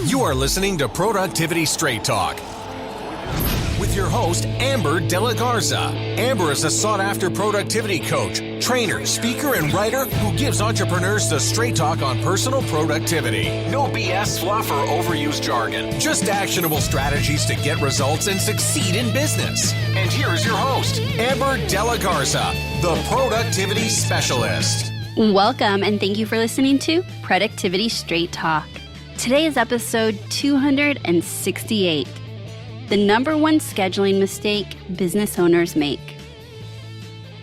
You are listening to Productivity Straight Talk with your host, Amber De La Garza. Amber is a sought-after productivity coach, trainer, speaker, and writer who gives entrepreneurs the straight talk on personal productivity. No BS, fluff, or overused jargon. Just actionable strategies to get results and succeed in business. And here is your host, Amber De La Garza, the Productivity Specialist. Welcome, and thank you for listening to Productivity Straight Talk. Today is episode 268. The number one scheduling mistake business owners make.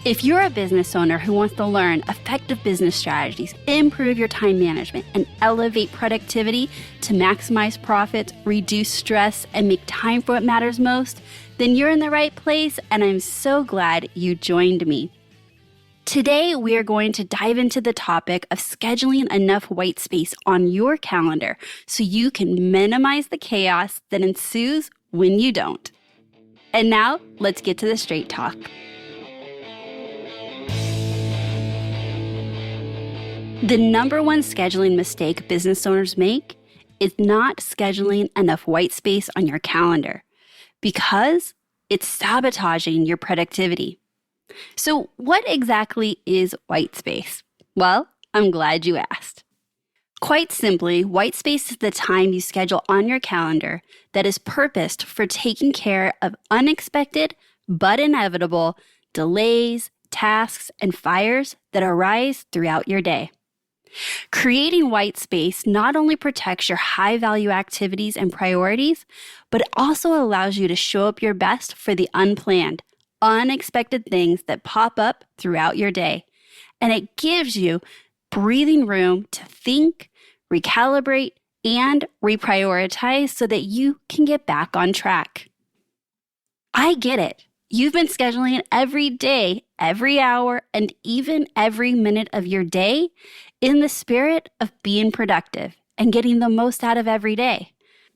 If you're a business owner who wants to learn effective business strategies, improve your time management, and elevate productivity to maximize profits, reduce stress, and make time for what matters most, then you're in the right place, and I'm so glad you joined me. Today, we are going to dive into the topic of scheduling enough white space on your calendar so you can minimize the chaos that ensues when you don't. And now, let's get to the straight talk. The number one scheduling mistake business owners make is not scheduling enough white space on your calendar because it's sabotaging your productivity. So what exactly is white space? Well, I'm glad you asked. Quite simply, white space is the time you schedule on your calendar that is purposed for taking care of unexpected but inevitable delays, tasks, and fires that arise throughout your day. Creating white space not only protects your high-value activities and priorities, but it also allows you to show up your best for the unplanned, unexpected things that pop up throughout your day. And it gives you breathing room to think, recalibrate, and reprioritize so that you can get back on track. I get it. You've been scheduling every day, every hour, and even every minute of your day in the spirit of being productive and getting the most out of every day,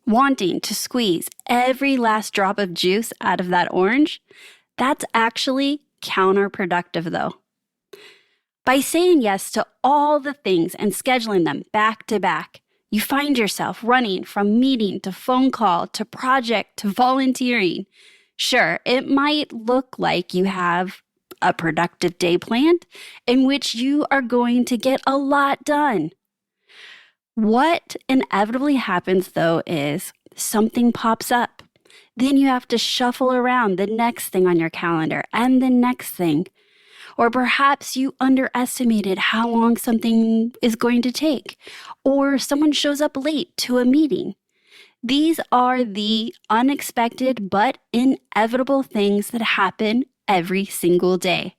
wanting to squeeze every last drop of juice out of that orange. That's actually counterproductive, though. By saying yes to all the things and scheduling them back to back, you find yourself running from meeting to phone call to project to volunteering. Sure, it might look like you have a productive day planned in which you are going to get a lot done. What inevitably happens, though, is something pops up. Then you have to shuffle around the next thing on your calendar and the next thing. Or perhaps you underestimated how long something is going to take, or someone shows up late to a meeting. These are the unexpected but inevitable things that happen every single day.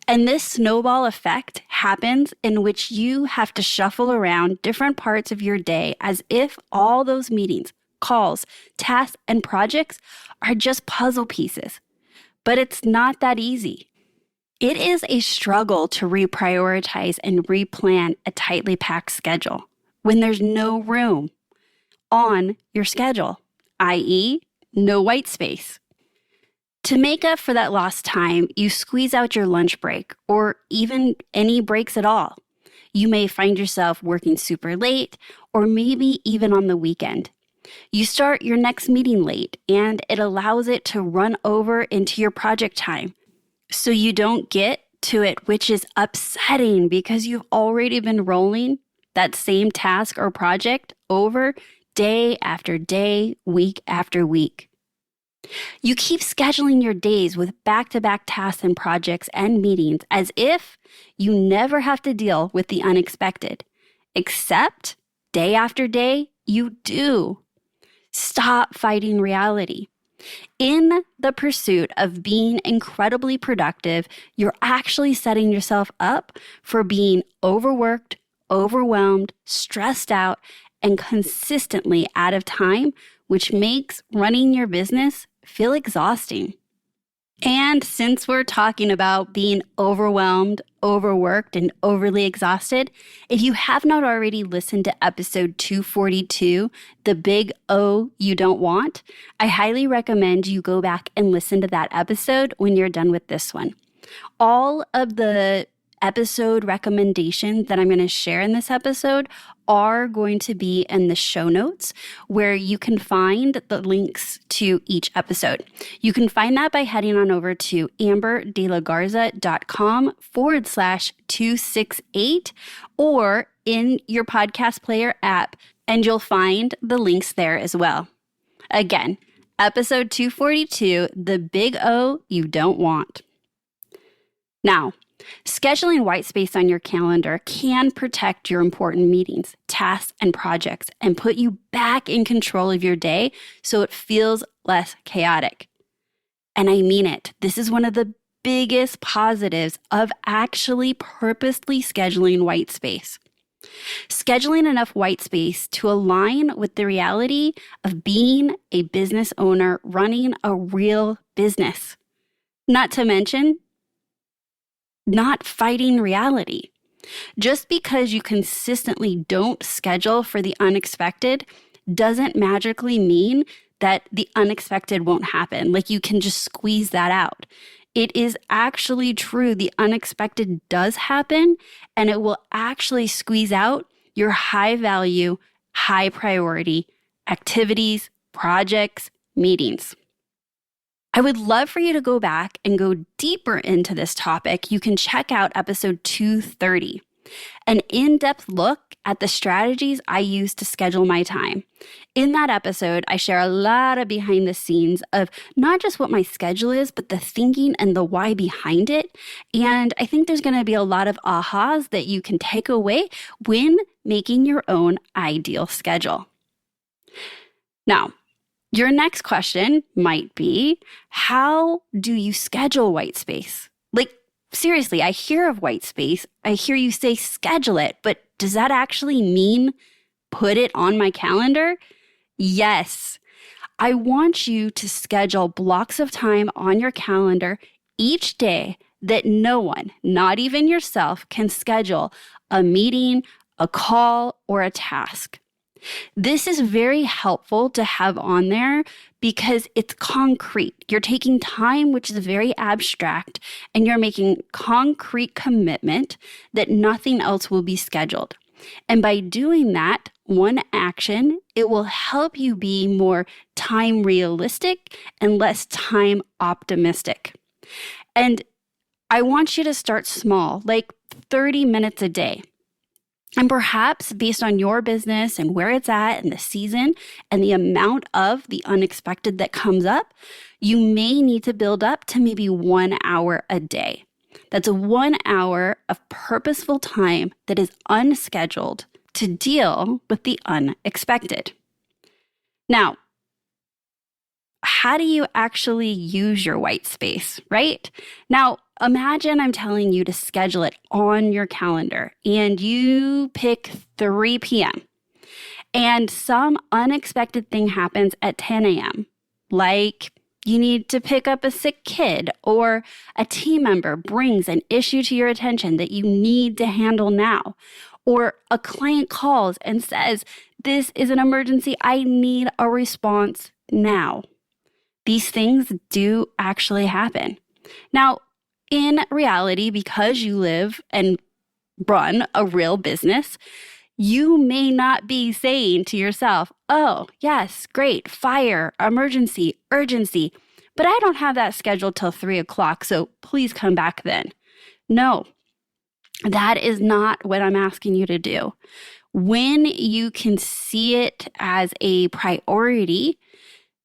And this snowball effect happens in which you have to shuffle around different parts of your day as if all those meetings, calls, tasks, and projects are just puzzle pieces. But it's not that easy. It is a struggle to reprioritize and replan a tightly packed schedule when there's no room on your schedule, i.e., no white space. To make up for that lost time, you squeeze out your lunch break or even any breaks at all. You may find yourself working super late or maybe even on the weekend. You start your next meeting late and it allows it to run over into your project time. So you don't get to it, which is upsetting because you've already been rolling that same task or project over day after day, week after week. You keep scheduling your days with back-to-back tasks and projects and meetings as if you never have to deal with the unexpected. Except day after day, you do. Stop fighting reality. In the pursuit of being incredibly productive, you're actually setting yourself up for being overworked, overwhelmed, stressed out, and consistently out of time, which makes running your business feel exhausting. And since we're talking about being overwhelmed, overworked, and overly exhausted, if you have not already listened to episode 242, The Big O You Don't Want, I highly recommend you go back and listen to that episode when you're done with this one. All of the episode recommendations that I'm going to share in this episode are going to be in the show notes where you can find the links to each episode. You can find that by heading on over to amberdelagarza.com/268 or in your podcast player app, and you'll find the links there as well. Again, episode 242, the big O you don't want. Now, scheduling Whitespace on your calendar can protect your important meetings, tasks, and projects and put you back in control of your day so it feels less chaotic. And I mean it. This is one of the biggest positives of actually purposely scheduling Whitespace. Scheduling enough Whitespace to align with the reality of being a business owner running a real business. Not to mention, not fighting reality. Just because you consistently don't schedule for the unexpected doesn't magically mean that the unexpected won't happen. Like you can just squeeze that out. It is actually true. The unexpected does happen, and it will actually squeeze out your high value, high priority activities, projects, meetings. I would love for you to go back and go deeper into this topic. You can check out episode 230, an in-depth look at the strategies I use to schedule my time. In that episode, I share a lot of behind the scenes of not just what my schedule is, but the thinking and the why behind it. And I think there's going to be a lot of ahas that you can take away when making your own ideal schedule. Now, your next question might be, how do you schedule Whitespace? Like, seriously, I hear of Whitespace. I hear you say schedule it, but does that actually mean put it on my calendar? Yes. I want you to schedule blocks of time on your calendar each day that no one, not even yourself, can schedule a meeting, a call, or a task. This is very helpful to have on there because it's concrete. You're taking time, which is very abstract, and you're making concrete commitment that nothing else will be scheduled. And by doing that one action, it will help you be more time realistic and less time optimistic. And I want you to start small, like 30 minutes a day. And perhaps based on your business and where it's at and the season and the amount of the unexpected that comes up, you may need to build up to maybe 1 hour a day. That's 1 hour of purposeful time that is unscheduled to deal with the unexpected. Now, how do you actually use your white space, right? Now, imagine I'm telling you to schedule it on your calendar and you pick 3 p.m. and some unexpected thing happens at 10 a.m. Like you need to pick up a sick kid or a team member brings an issue to your attention that you need to handle now. Or a client calls and says, this is an emergency. I need a response now. These things do actually happen. Now, in reality, because you live and run a real business, you may not be saying to yourself, oh, yes, great, fire, emergency, urgency, but I don't have that scheduled till 3 o'clock, so please come back then. No, that is not what I'm asking you to do. When you can see it as a priority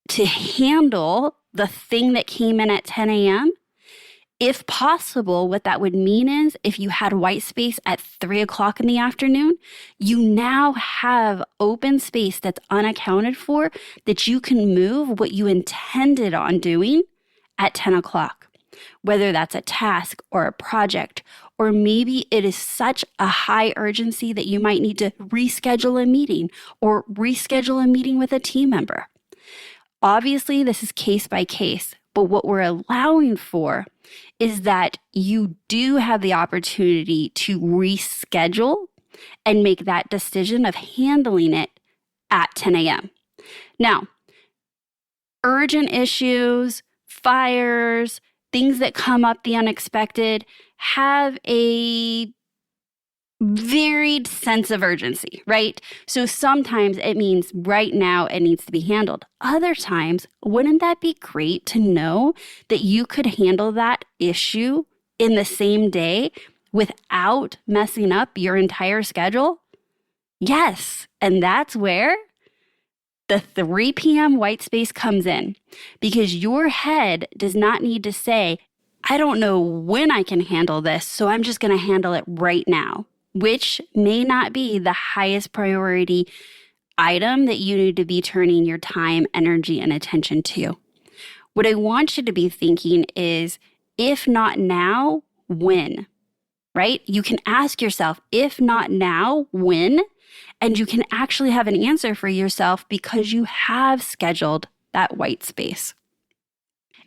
to handle the thing that came in at 10 a.m., if possible, what that would mean is if you had white space at 3 o'clock in the afternoon, you now have open space that's unaccounted for that you can move what you intended on doing at 10 o'clock. Whether that's a task or a project, or maybe it is such a high urgency that you might need to reschedule a meeting or reschedule a meeting with a team member. Obviously, this is case by case, but what we're allowing for is that you do have the opportunity to reschedule and make that decision of handling it at 10 a.m. Now, urgent issues, fires, things that come up the unexpected have a varied sense of urgency, right? So sometimes it means right now it needs to be handled. Other times, wouldn't that be great to know that you could handle that issue in the same day without messing up your entire schedule? Yes. And that's where the 3 p.m. white space comes in, because your head does not need to say, I don't know when I can handle this, so I'm just going to handle it right now, which may not be the highest priority item that you need to be turning your time, energy, and attention to. What I want you to be thinking is, if not now, when? Right? You can ask yourself, if not now, when? And you can actually have an answer for yourself because you have scheduled that white space.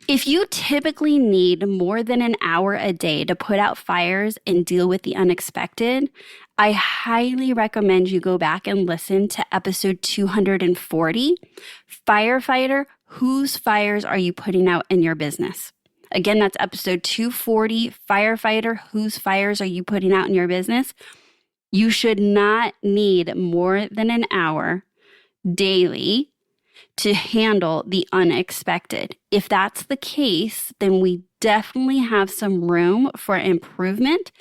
If you typically need more than an hour a day to put out fires and deal with the unexpected, I highly recommend you go back and listen to episode 240, Firefighter, Whose Fires Are You Putting Out in Your Business? Again, that's episode 240, Firefighter, Whose Fires Are You Putting Out in Your Business? You should not need more than an hour daily to handle the unexpected. If that's the case, then we definitely have some room for improvement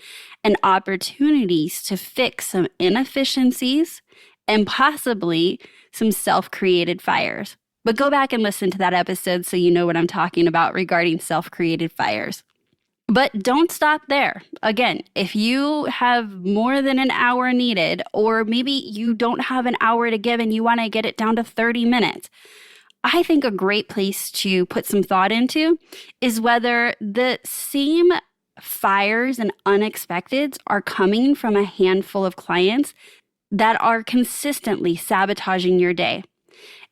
and opportunities to fix some inefficiencies and possibly some self-created fires. But go back and listen to that episode so you know what I'm talking about regarding self-created fires. But don't stop there. Again, if you have more than an hour needed, or maybe you don't have an hour to give and you want to get it down to 30 minutes, I think a great place to put some thought into is whether the same fires and unexpecteds are coming from a handful of clients that are consistently sabotaging your day.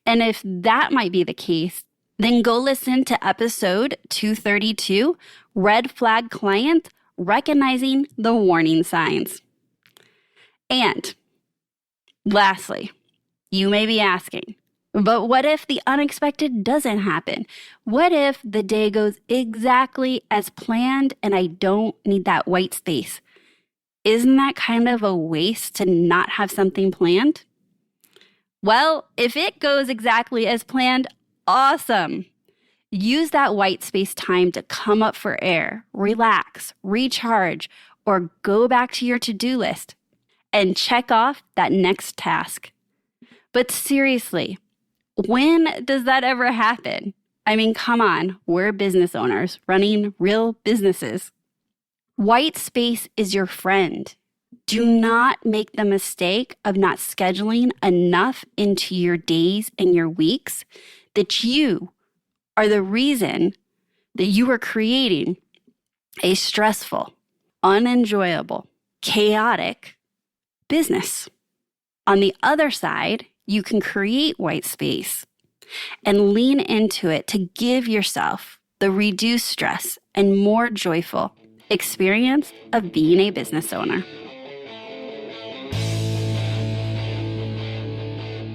And if that might be the case, then go listen to episode 232, Red Flag Client, Recognizing the Warning Signs. And lastly, you may be asking, but what if the unexpected doesn't happen? What if the day goes exactly as planned and I don't need that white space? Isn't that kind of a waste to not have something planned? Well, if it goes exactly as planned, awesome. Use that white space time to come up for air, relax, recharge, or go back to your to-do list and check off that next task. But seriously, when does that ever happen? I mean, come on, we're business owners running real businesses. White space is your friend. Do not make the mistake of not scheduling enough into your days and your weeks that you are the reason that you are creating a stressful, unenjoyable, chaotic business. On the other side, you can create white space and lean into it to give yourself the reduced stress and more joyful experience of being a business owner.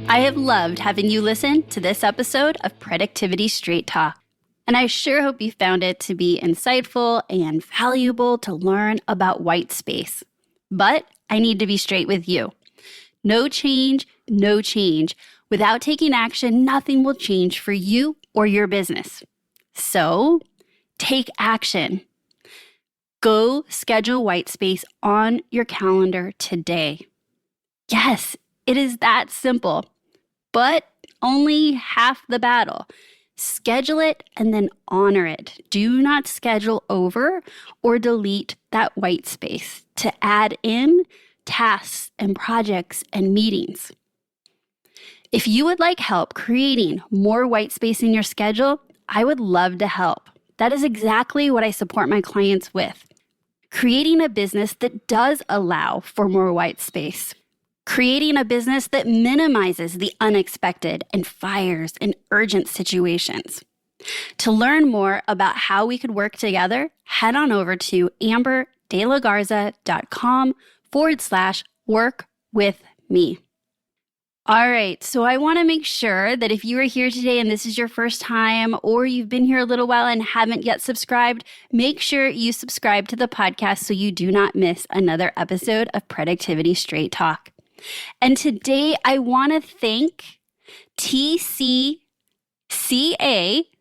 I have loved having you listen to this episode of Productivity Straight Talk, and I sure hope you found it to be insightful and valuable to learn about white space. But I need to be straight with you. No change, no change. Without taking action, nothing will change for you or your business. So, take action. Go schedule white space on your calendar today. Yes, it is that simple. But only half the battle. Schedule it and then honor it. Do not schedule over or delete that white space to add in tasks and projects and meetings. If you would like help creating more white space in your schedule, I would love to help. That is exactly what I support my clients with. Creating a business that does allow for more white space. Creating a business that minimizes the unexpected and fires in urgent situations. To learn more about how we could work together, head on over to amberdelagarza.com/work with me. All right, so I want to make sure that if you are here today and this is your first time, or you've been here a little while and haven't yet subscribed, make sure you subscribe to the podcast so you do not miss another episode of Productivity Straight Talk. And today I want to thank TCCA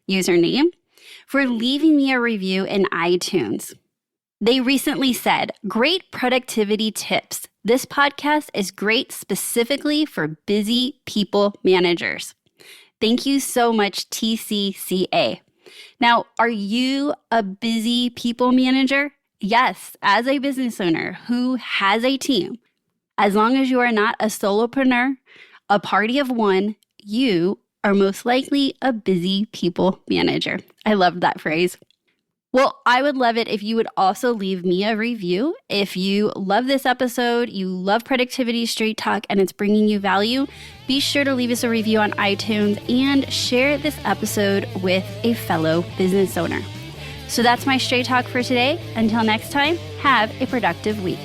username for leaving me a review in iTunes. They recently said, "Great productivity tips. This podcast is great specifically for busy people managers." Thank you so much, TCCA. Now, are you a busy people manager? Yes, as a business owner who has a team, as long as you are not a solopreneur, a party of one, you are most likely a busy people manager. I love that phrase. Well, I would love it if you would also leave me a review. If you love this episode, you love Productivity Straight Talk, and it's bringing you value, be sure to leave us a review on iTunes and share this episode with a fellow business owner. So that's my Straight Talk for today. Until next time, have a productive week.